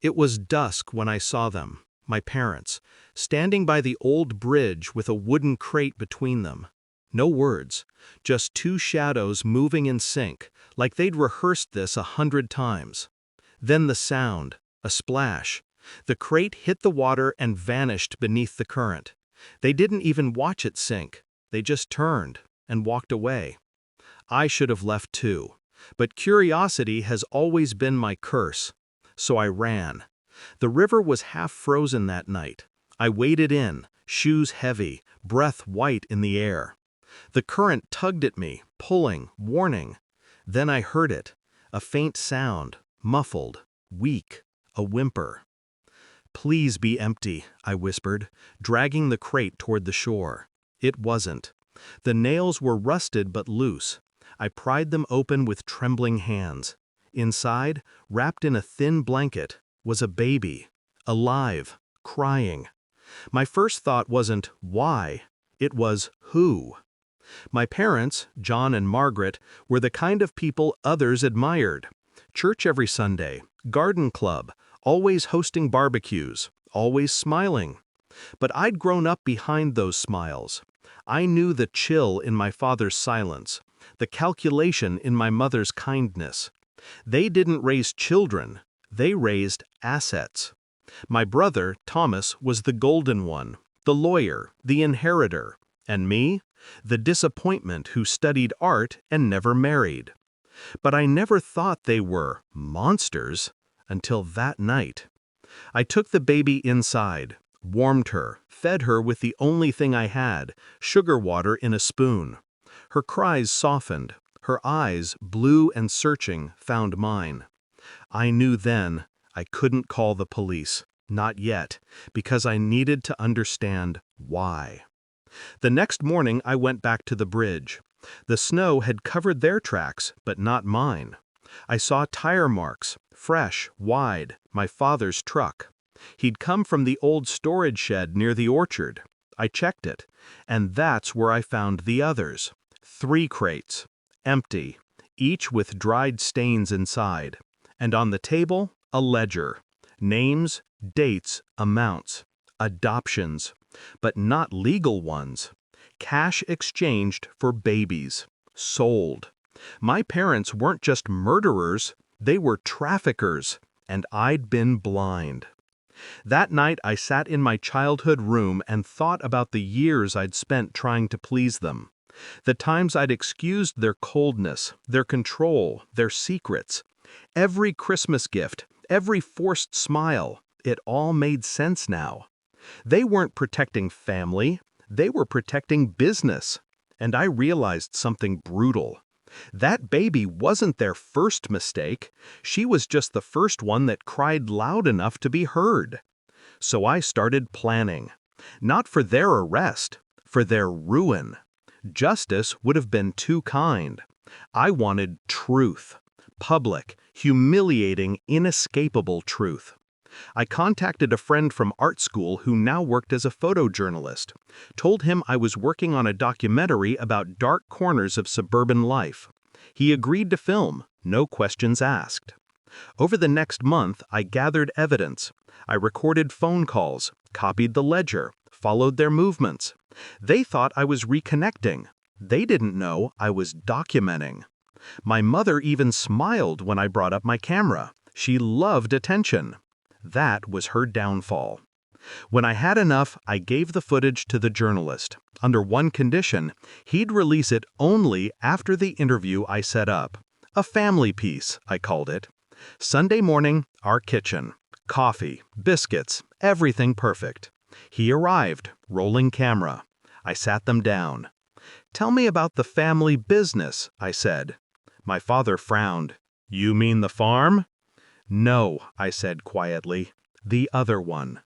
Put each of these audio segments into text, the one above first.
It was dusk when I saw them, my parents, standing by the old bridge with a wooden crate between them. No words, just two shadows moving in sync, like they'd rehearsed this 100 times. Then the sound, a splash. The crate hit the water and vanished beneath the current. They didn't even watch it sink. They just turned and walked away. I should have left too, but curiosity has always been my curse. So I ran. The river was half frozen that night. I waded in, shoes heavy, breath white in the air. The current tugged at me, pulling, warning. Then I heard it, a faint sound, muffled, weak, a whimper. "Please be empty," I whispered, dragging the crate toward the shore. It wasn't. The nails were rusted but loose. I pried them open with trembling hands. Inside, wrapped in a thin blanket, was a baby, alive, crying. My first thought wasn't why, it was who. My parents, John and Margaret, were the kind of people others admired. Church every Sunday, garden club, always hosting barbecues, always smiling. But I'd grown up behind those smiles. I knew the chill in my father's silence, the calculation in my mother's kindness. They didn't raise children, they raised assets. My brother, Thomas, was the golden one, the lawyer, the inheritor, and me, the disappointment who studied art and never married. But I never thought they were monsters until that night. I took the baby inside, warmed her, fed her with the only thing I had, sugar water in a spoon. Her cries softened, her eyes, blue and searching, found mine. I knew then I couldn't call the police, not yet, because I needed to understand why. The next morning I went back to the bridge. The snow had covered their tracks, but not mine. I saw tire marks, fresh, wide, my father's truck. He'd come from the old storage shed near the orchard. I checked it, and that's where I found the others. 3 crates, empty, each with dried stains inside. And on the table, a ledger. Names, dates, amounts. Adoptions, but not legal ones. Cash exchanged for babies. Sold. My parents weren't just murderers, they were traffickers, and I'd been blind. That night I sat in my childhood room and thought about the years I'd spent trying to please them. The times I'd excused their coldness, their control, their secrets. Every Christmas gift, every forced smile, it all made sense now. They weren't protecting family, they were protecting business. And I realized something brutal. That baby wasn't their first mistake. She was just the first one that cried loud enough to be heard. So I started planning. Not for their arrest, for their ruin. Justice would have been too kind. I wanted truth. Public, humiliating, inescapable truth. I contacted a friend from art school who now worked as a photojournalist. Told him I was working on a documentary about dark corners of suburban life. He agreed to film, no questions asked. Over the next month, I gathered evidence. I recorded phone calls, copied the ledger, followed their movements. They thought I was reconnecting. They didn't know I was documenting. My mother even smiled when I brought up my camera. She loved attention. That was her downfall. When I had enough, I gave the footage to the journalist. Under one condition, he'd release it only after the interview I set up. A family piece, I called it. Sunday morning, our kitchen. Coffee, biscuits, everything perfect. He arrived, rolling camera. I sat them down. "Tell me about the family business," I said. My father frowned. "You mean the farm?" "No," I said quietly, "the other one."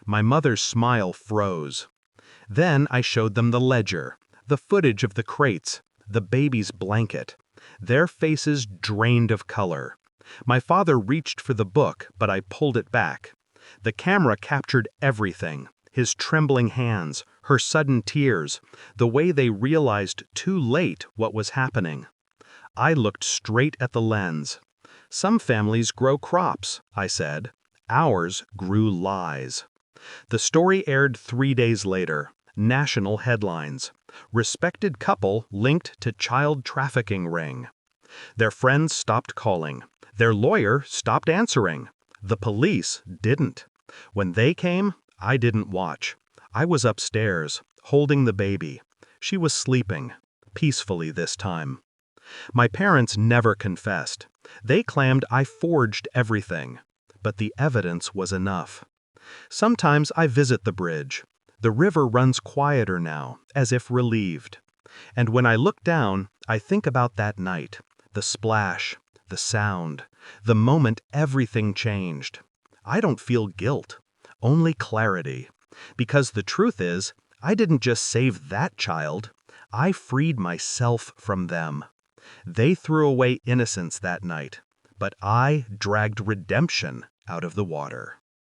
My mother's smile froze. Then I showed them the ledger, the footage of the crates, the baby's blanket. Their faces drained of color. My father reached for the book, but I pulled it back. The camera captured everything, his trembling hands, her sudden tears, the way they realized too late what was happening. I looked straight at the lens. "Some families grow crops," I said. Ours grew lies. The story aired 3 days later. National headlines. Respected couple linked to child trafficking ring. Their friends stopped calling. Their lawyer stopped answering. The police didn't. When they came, I didn't watch. I was upstairs, holding the baby. She was sleeping, peacefully this time. My parents never confessed. They claimed I forged everything. But the evidence was enough. Sometimes I visit the bridge. The river runs quieter now, as if relieved. And when I look down, I think about that night, the splash, the sound, the moment everything changed. I don't feel guilt, only clarity. Because the truth is, I didn't just save that child, I freed myself from them. They threw away innocence that night, but I dragged redemption out of the water.